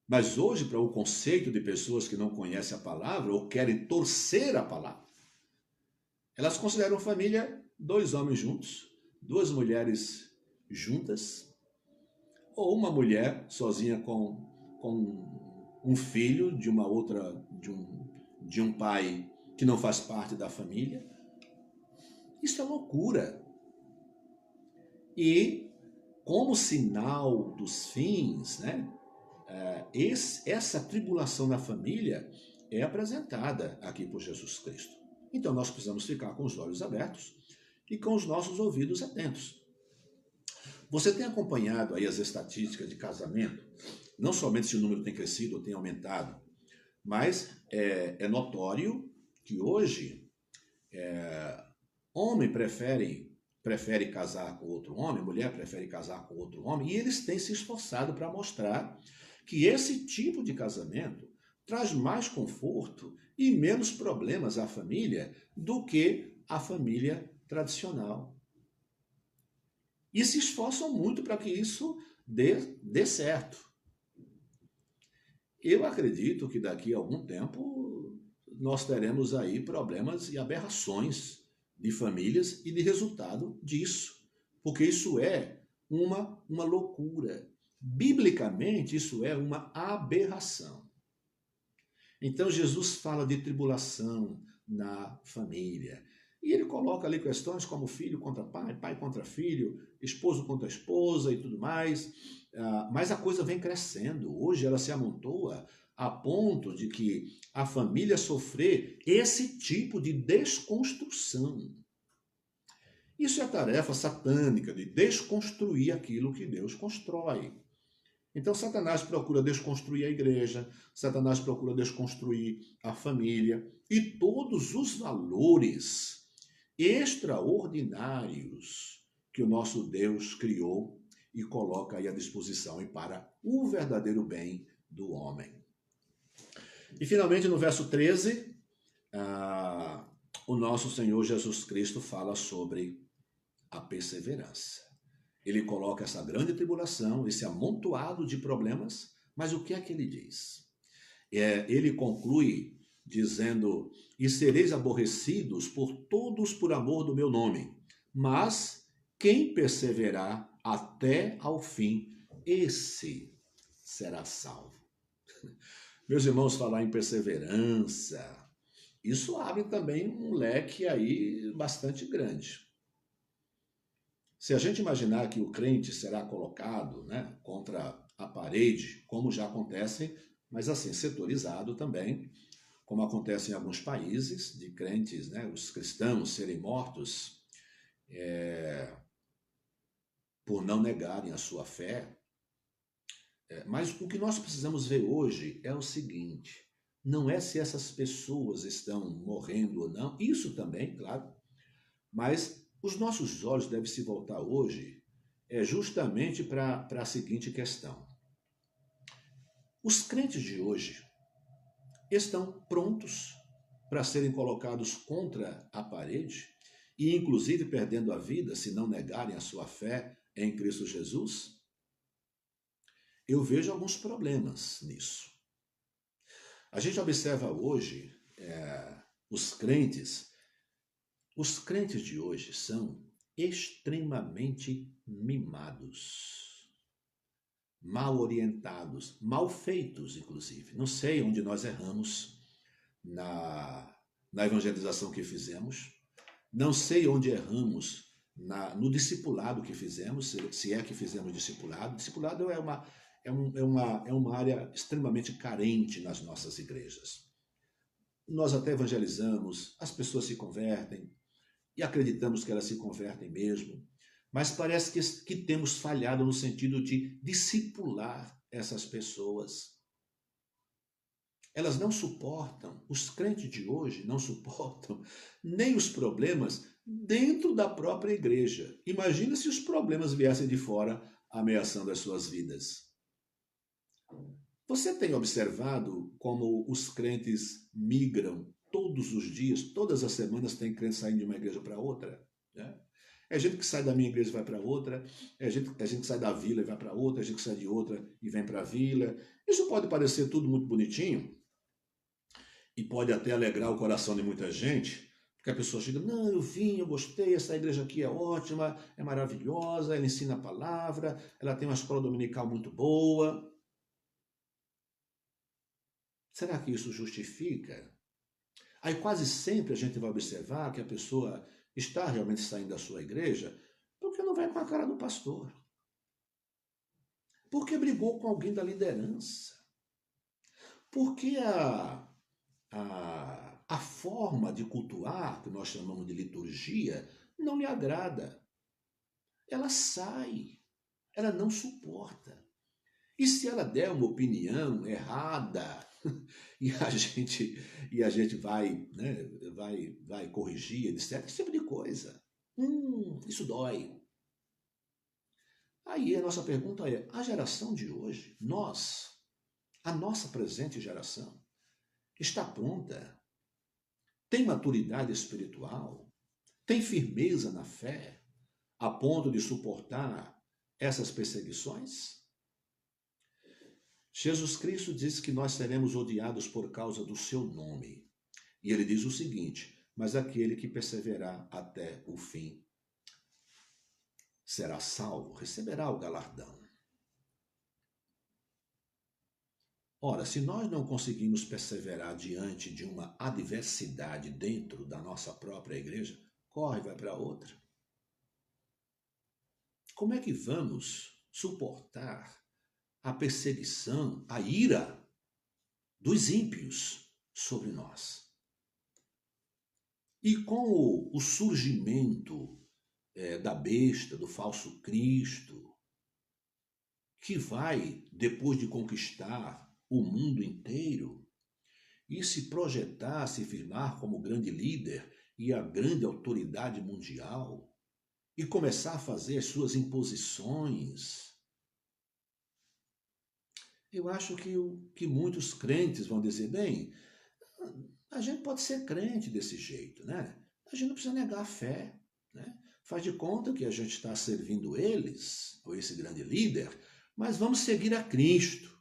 Mas hoje, para o conceito de pessoas que não conhecem a palavra ou querem torcer a palavra, elas consideram família 2 homens juntos, 2 mulheres juntas, ou uma mulher sozinha com um filho de uma outra, de um pai que não faz parte da família. Isso é loucura. E como sinal dos fins, né, essa tribulação na família é apresentada aqui por Jesus Cristo. Então nós precisamos ficar com os olhos abertos e com os nossos ouvidos atentos. Você tem acompanhado aí as estatísticas de casamento? Não somente se o número tem crescido ou tem aumentado, mas é notório que hoje homem prefere casar com outro homem, mulher prefere casar com outro homem, e eles têm se esforçado para mostrar que esse tipo de casamento traz mais conforto e menos problemas à família do que a família tradicional. E se esforçam muito para que isso dê certo. Eu acredito que daqui a algum tempo nós teremos aí problemas e aberrações de famílias e de resultado disso, porque isso é uma loucura. Biblicamente, isso é uma aberração. Então, Jesus fala de tribulação na família. E ele coloca ali questões como filho contra pai, pai contra filho, esposo contra esposa e tudo mais. Mas a coisa vem crescendo. Hoje ela se amontoa a ponto de que a família sofrer esse tipo de desconstrução. Isso é tarefa satânica de desconstruir aquilo que Deus constrói. Então Satanás procura desconstruir a igreja, Satanás procura desconstruir a família e todos os valores extraordinários que o nosso Deus criou e coloca aí à disposição e para o verdadeiro bem do homem. E finalmente no verso 13, o nosso Senhor Jesus Cristo fala sobre a perseverança. Ele coloca essa grande tribulação, esse amontoado de problemas, mas o que é que ele diz? Ele conclui dizendo: e sereis aborrecidos por todos por amor do meu nome, mas quem perseverar até ao fim, esse será salvo. Meus irmãos, falar em perseverança, isso abre também um leque aí bastante grande. Se a gente imaginar que o crente será colocado, né, contra a parede, como já acontece, mas assim, setorizado também, como acontece em alguns países, de crentes, né, os cristãos serem mortos por não negarem a sua fé. Mas o que nós precisamos ver hoje é o seguinte: não é se essas pessoas estão morrendo ou não, isso também, claro, mas os nossos olhos devem se voltar hoje justamente para a seguinte questão. Os crentes de hoje estão prontos para serem colocados contra a parede e, inclusive, perdendo a vida se não negarem a sua fé em Cristo Jesus? Eu vejo alguns problemas nisso. A gente observa hoje os crentes de hoje são extremamente mimados, mal orientados, mal feitos, inclusive. Não sei onde nós erramos na evangelização que fizemos, não sei onde erramos no discipulado que fizemos, se é que fizemos discipulado. Discipulado é uma área extremamente carente nas nossas igrejas. Nós até evangelizamos, as pessoas se convertem, e acreditamos que elas se convertem mesmo, mas parece que temos falhado no sentido de discipular essas pessoas. Elas não suportam, os crentes de hoje não suportam nem os problemas dentro da própria igreja. Imagina se os problemas viessem de fora ameaçando as suas vidas. Você tem observado como os crentes migram todos os dias, todas as semanas tem crente saindo de uma igreja para outra, né? É gente que sai da minha igreja e vai para outra, é gente que sai da vila e vai para outra, é gente que sai de outra e vem para a vila. Isso pode parecer tudo muito bonitinho e pode até alegrar o coração de muita gente, porque a pessoa chega: não, eu vim, eu gostei, essa igreja aqui é ótima, é maravilhosa, ela ensina a palavra, ela tem uma escola dominical muito boa. Será que isso justifica? Aí quase sempre a gente vai observar que a pessoa está realmente saindo da sua igreja porque não vai com a cara do pastor, porque brigou com alguém da liderança, porque a forma de cultuar, que nós chamamos de liturgia, não lhe agrada. Ela sai, ela não suporta. E se ela der uma opinião errada, e a gente vai, né, vai corrigir, etc., esse tipo de coisa. Isso dói. Aí a nossa pergunta é: a geração de hoje, a nossa presente geração, está pronta? Tem maturidade espiritual? Tem firmeza na fé a ponto de suportar essas perseguições? Jesus Cristo diz que nós seremos odiados por causa do seu nome. E ele diz o seguinte: mas aquele que perseverar até o fim será salvo, receberá o galardão. Ora, se nós não conseguimos perseverar diante de uma adversidade dentro da nossa própria igreja, corre, vai para outra. Como é que vamos suportar a perseguição, a ira dos ímpios sobre nós? E com o surgimento da besta, do falso Cristo, que vai, depois de conquistar o mundo inteiro e se projetar, se firmar como grande líder e a grande autoridade mundial, e começar a fazer as suas imposições, eu acho que muitos crentes vão dizer, bem, a gente pode ser crente desse jeito, né? A gente não precisa negar a fé, né? Faz de conta que a gente está servindo eles, ou esse grande líder, mas vamos seguir a Cristo.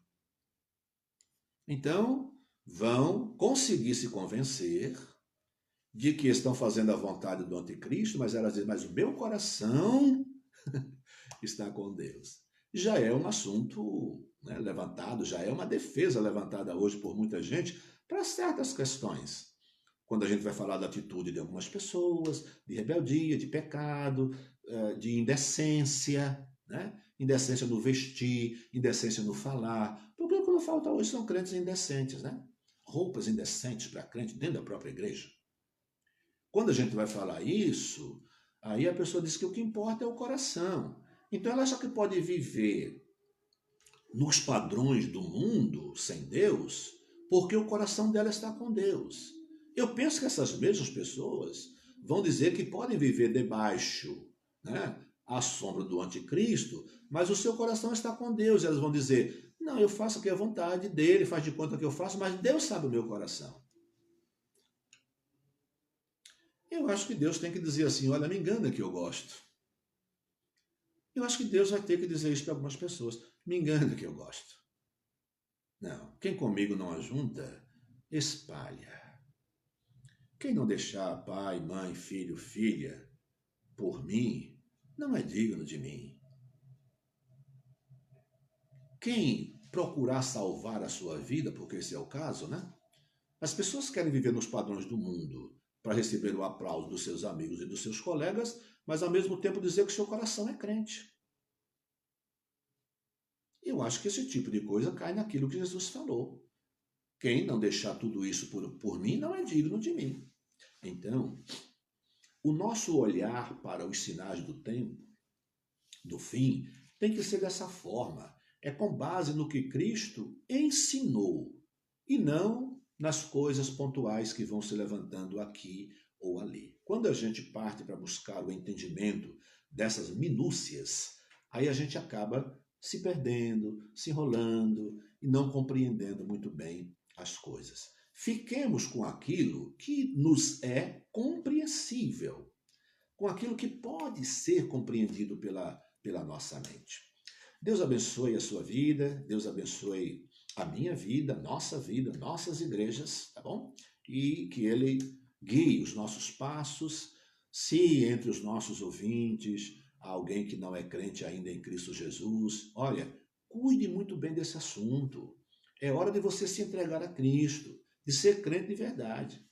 Então, vão conseguir se convencer de que estão fazendo a vontade do anticristo, mas elas dizem, mas o meu coração está com Deus. Já é um assunto, né, levantado, já é uma defesa levantada hoje por muita gente para certas questões. Quando a gente vai falar da atitude de algumas pessoas, de rebeldia, de pecado, de indecência, né? Indecência no vestir, indecência no falar. Porque o que não falta hoje são crentes indecentes, né? Roupas indecentes para crente dentro da própria igreja. Quando a gente vai falar isso, aí a pessoa diz que o que importa é o coração. Então ela acha que pode viver nos padrões do mundo sem Deus, porque o coração dela está com Deus. Eu penso que essas mesmas pessoas vão dizer que podem viver debaixo, né, à sombra do anticristo, mas o seu coração está com Deus. Elas vão dizer, não, eu faço aqui a vontade dele, faz de conta que eu faço, mas Deus sabe o meu coração. Eu acho que Deus tem que dizer assim, olha, me engana que eu gosto. Eu acho que Deus vai ter que dizer isso para algumas pessoas. Me engana que eu gosto. Não, quem comigo não ajunta, espalha. Quem não deixar pai, mãe, filho, filha por mim, não é digno de mim. Quem procurar salvar a sua vida, porque esse é o caso, né? As pessoas querem viver nos padrões do mundo para receber o aplauso dos seus amigos e dos seus colegas, mas ao mesmo tempo dizer que seu coração é crente. Eu acho que esse tipo de coisa cai naquilo que Jesus falou. Quem não deixar tudo isso por mim não é digno de mim. Então, o nosso olhar para os sinais do tempo, do fim, tem que ser dessa forma. É com base no que Cristo ensinou e não nas coisas pontuais que vão se levantando aqui ou ali. Quando a gente parte para buscar o entendimento dessas minúcias, aí a gente acaba se perdendo, se enrolando e não compreendendo muito bem as coisas. Fiquemos com aquilo que nos é compreensível, com aquilo que pode ser compreendido pela nossa mente. Deus abençoe a sua vida, Deus abençoe a minha vida, nossas igrejas, tá bom? E que Ele guie os nossos passos. Se entre os nossos ouvintes há alguém que não é crente ainda em Cristo Jesus, olha, cuide muito bem desse assunto. É hora de você se entregar a Cristo, de ser crente de verdade.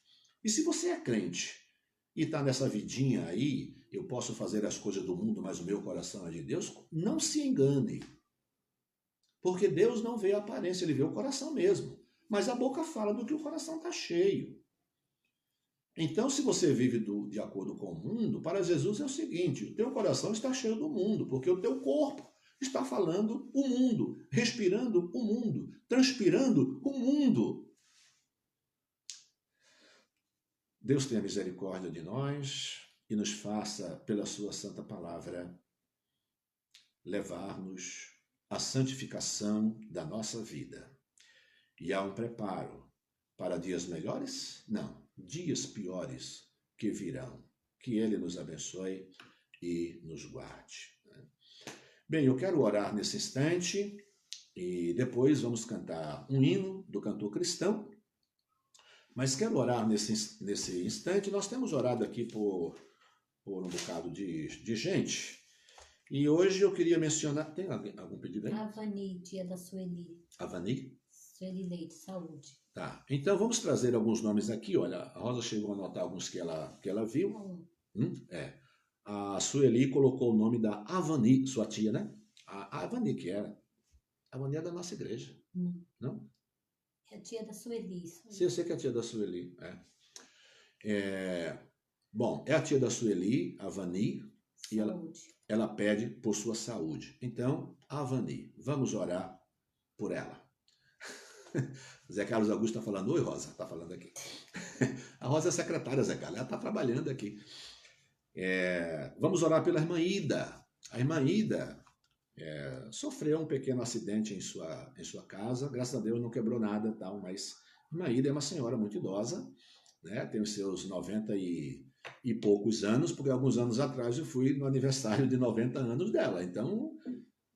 E se você é crente e está nessa vidinha aí, eu posso fazer as coisas do mundo, mas o meu coração é de Deus, não se engane. Porque Deus não vê a aparência, Ele vê o coração mesmo. Mas a boca fala do que o coração está cheio. Então, se você vive de acordo com o mundo, para Jesus é o seguinte, o teu coração está cheio do mundo, porque o teu corpo está falando o mundo, respirando o mundo, transpirando o mundo. Deus tenha misericórdia de nós e nos faça, pela sua santa palavra, levar-nos à santificação da nossa vida. E há um preparo para dias melhores? Não, dias piores que virão. Que Ele nos abençoe e nos guarde. Bem, eu quero orar nesse instante e depois vamos cantar um hino do cantor cristão. Mas quero orar nesse instante. Nós temos orado aqui por um bocado de gente. E hoje eu queria mencionar... Tem algum pedido aí? Avani, dia da Sueli. Avani? Sueli Leite, saúde. Tá, então vamos trazer alguns nomes aqui. Olha, a Rosa chegou a anotar alguns que ela viu. A Sueli colocou o nome da Avani, sua tia, né? A Avani que era. A Avani é da nossa igreja, não? É a tia da Sueli. Sim, eu sei que é a tia da Sueli. Bom, é a tia da Sueli, a Avani, e ela pede por sua saúde. Então, Avani, vamos orar por ela. Zé Carlos Augusto está falando, oi Rosa, está falando aqui. A Rosa é secretária, Zé Carlos, ela está trabalhando aqui. Vamos orar pela irmã Ida. A irmã Ida, sofreu um pequeno acidente em sua casa. Graças a Deus não quebrou nada, tal, mas irmã Ida é uma senhora muito idosa, né? Tem os seus 90 e poucos anos, porque alguns anos atrás eu fui no aniversário de 90 anos dela. Então,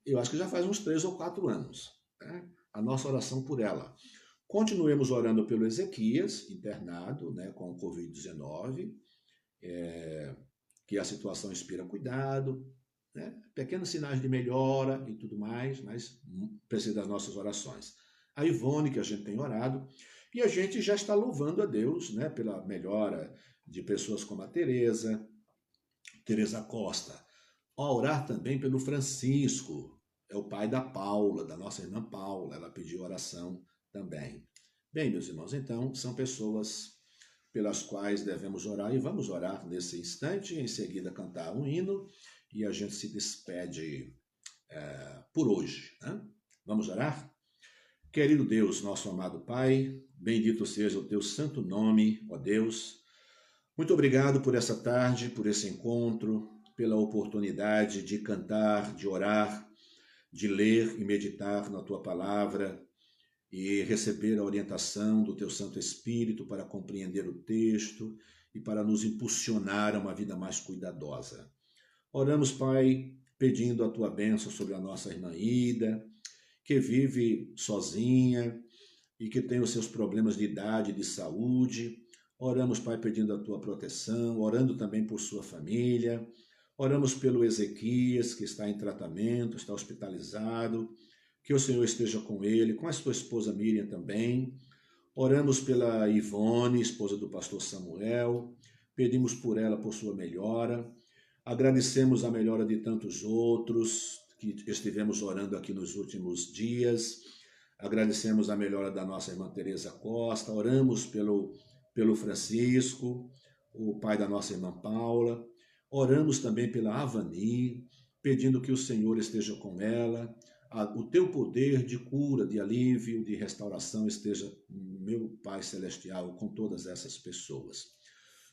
eu acho que já faz uns 3 ou 4 anos, né? A nossa oração por ela. Continuemos orando pelo Ezequias, internado, né, com o Covid-19, que a situação inspira cuidado, né? Pequenos sinais de melhora e tudo mais, mas precisa das nossas orações. A Ivone, que a gente tem orado, e a gente já está louvando a Deus, né, pela melhora de pessoas como a Tereza Costa. A orar também pelo Francisco, é o pai da Paula, da nossa irmã Paula, ela pediu oração também. Bem, meus irmãos, então, são pessoas pelas quais devemos orar e vamos orar nesse instante, em seguida cantar um hino e a gente se despede por hoje, né? Vamos orar? Querido Deus, nosso amado Pai, bendito seja o teu santo nome, ó Deus. Muito obrigado por essa tarde, por esse encontro, pela oportunidade de cantar, de orar, de ler e meditar na tua palavra e receber a orientação do teu Santo Espírito para compreender o texto e para nos impulsionar a uma vida mais cuidadosa. Oramos, Pai, pedindo a tua bênção sobre a nossa irmã Ida, que vive sozinha e que tem os seus problemas de idade e de saúde. Oramos, Pai, pedindo a tua proteção, orando também por sua família. Oramos pelo Ezequias, que está em tratamento, está hospitalizado. Que o Senhor esteja com ele, com a sua esposa Miriam também. Oramos pela Ivone, esposa do pastor Samuel. Pedimos por ela, por sua melhora. Agradecemos a melhora de tantos outros que estivemos orando aqui nos últimos dias. Agradecemos a melhora da nossa irmã Tereza Costa. Oramos pelo Francisco, o pai da nossa irmã Paula. Oramos também pela Avani, pedindo que o Senhor esteja com ela. O teu poder de cura, de alívio, de restauração esteja, meu Pai Celestial, com todas essas pessoas.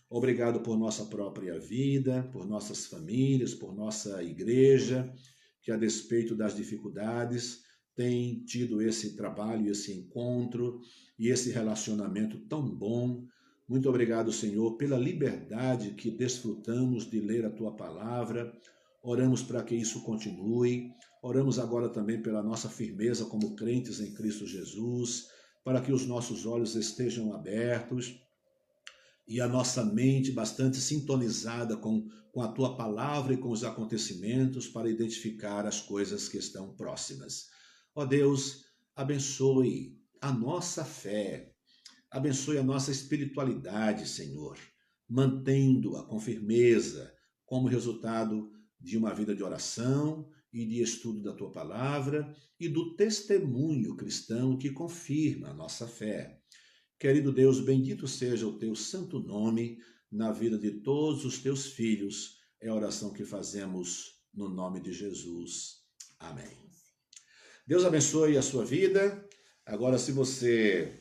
Obrigado por nossa própria vida, por nossas famílias, por nossa igreja, que a despeito das dificuldades tem tido esse trabalho, esse encontro e esse relacionamento tão bom. Muito obrigado, Senhor, pela liberdade que desfrutamos de ler a tua palavra. Oramos para que isso continue. Oramos agora também pela nossa firmeza como crentes em Cristo Jesus, para que os nossos olhos estejam abertos e a nossa mente bastante sintonizada com a tua palavra e com os acontecimentos para identificar as coisas que estão próximas. Ó Deus, abençoe a nossa fé, abençoe a nossa espiritualidade, Senhor, mantendo-a com firmeza como resultado de uma vida de oração e de estudo da tua palavra e do testemunho cristão que confirma a nossa fé. Querido Deus, bendito seja o teu santo nome na vida de todos os teus filhos. É a oração que fazemos no nome de Jesus. Amém. Deus abençoe a sua vida. Agora, se você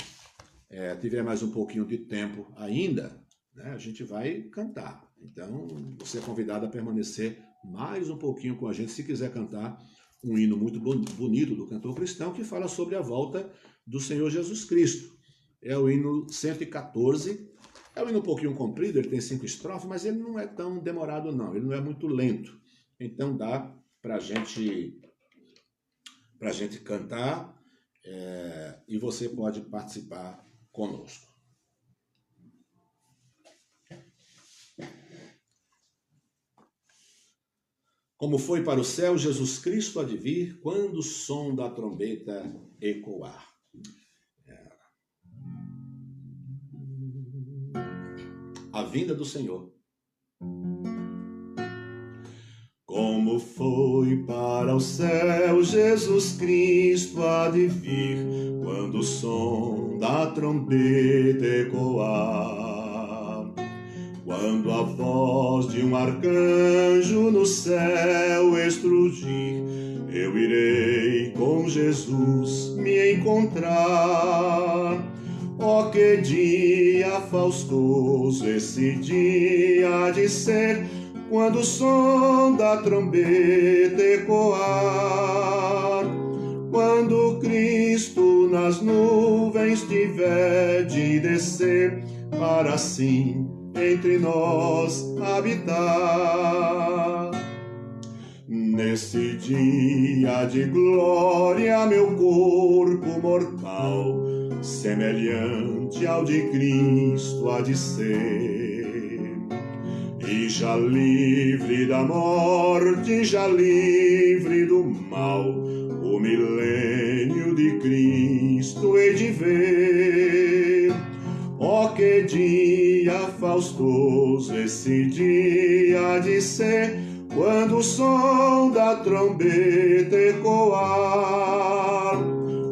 tiver mais um pouquinho de tempo ainda, né, a gente vai cantar. Então, você é convidado a permanecer mais um pouquinho com a gente, se quiser cantar um hino muito bonito do cantor cristão que fala sobre a volta do Senhor Jesus Cristo. É o hino 114, é um hino um pouquinho comprido, ele tem 5 estrofes, mas ele não é tão demorado não, ele não é muito lento. Então dá para a gente cantar e você pode participar conosco. Como foi para o céu Jesus Cristo há de vir, quando o som da trombeta ecoar. A vinda do Senhor. Como foi para o céu Jesus Cristo há de vir, quando o som da trombeta ecoar. Quando a voz de um arcanjo no céu estrugir, eu irei com Jesus me encontrar. Oh, que dia faustoso esse dia de ser, quando o som da trombeta ecoar, quando Cristo nas nuvens tiver de descer, para assim entre nós habitar. Nesse dia de glória, meu corpo mortal, semelhante ao de Cristo, há de ser. E já livre da morte, já livre do mal, o milênio de Cristo hei de ver. Oh, que dia faustoso esse dia de ser, quando o som da trombeta ecoar,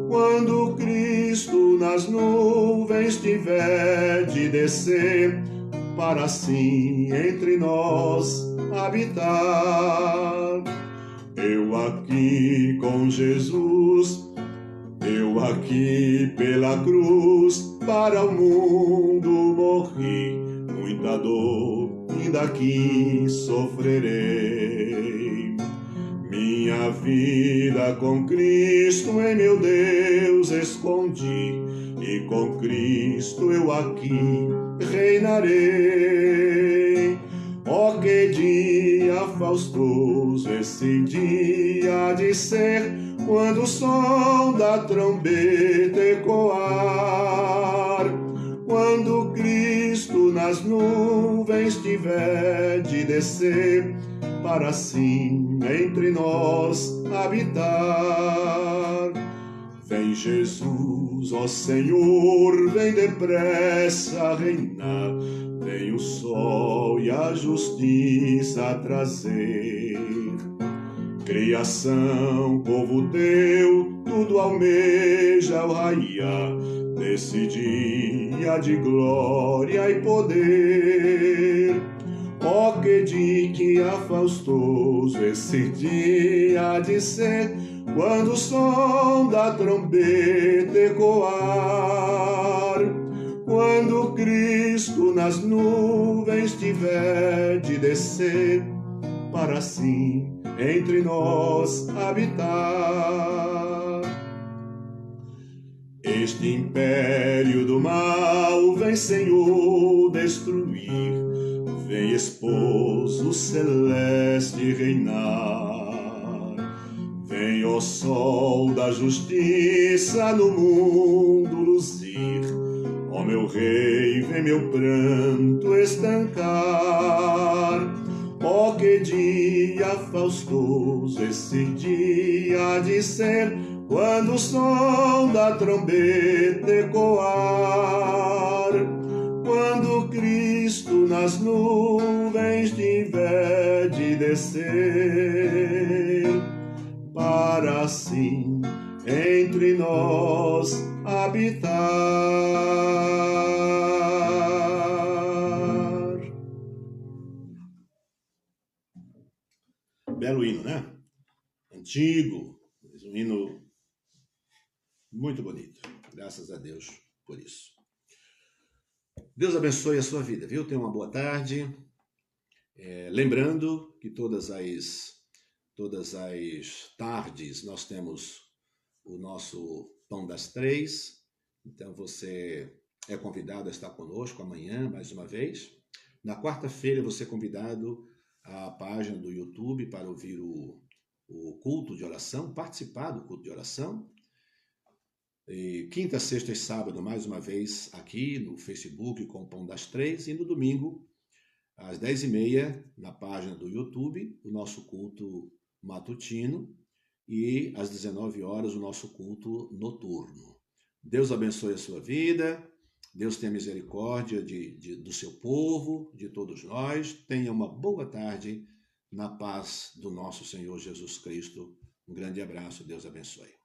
quando Cristo nas nuvens tiver de descer, para assim entre nós habitar. Eu aqui com Jesus, eu aqui pela cruz, para o mundo morri, muita dor ainda aqui sofrerei. Minha vida com Cristo em meu Deus escondi, e com Cristo eu aqui reinarei. Oh, que dia faustoso esse dia de ser, quando o som da trombeta ecoar, quando Cristo nas nuvens tiver de descer, para assim entre nós habitar. Vem Jesus, ó Senhor, vem depressa reinar, vem o sol e a justiça trazer. Criação, povo teu, tudo almeja o raiar desse dia de glória e poder. Oh, que dia faustoso esse dia de ser, quando o som da trombeta ecoar, quando Cristo nas nuvens tiver de descer, para assim entre nós habitar. Este império do mal vem, Senhor, destruir, vem esposo celeste reinar. Vem, ó sol da justiça, no mundo luzir. Ó meu rei, vem meu pranto estancar. Ó, que dia faustoso esse dia de ser, quando o som da trombeta ecoar, quando Cristo nas nuvens tiver de descer, para assim entre nós habitar. Belo hino, né? Antigo, mas um hino muito bonito. Graças a Deus por isso. Deus abençoe a sua vida, viu? Tenha uma boa tarde. Lembrando que todas as tardes nós temos o nosso Pão das Três. Então você é convidado a estar conosco amanhã, mais uma vez. Na quarta-feira você é convidado à página do YouTube para ouvir o culto de oração, participar do culto de oração. E quinta, sexta e sábado, mais uma vez, aqui no Facebook com o Pão das Três. E no domingo, às 10h30, na página do YouTube, o nosso culto matutino. E às 19h, o nosso culto noturno. Deus abençoe a sua vida. Deus tenha misericórdia do seu povo, de todos nós. Tenha uma boa tarde na paz do nosso Senhor Jesus Cristo. Um grande abraço. Deus abençoe.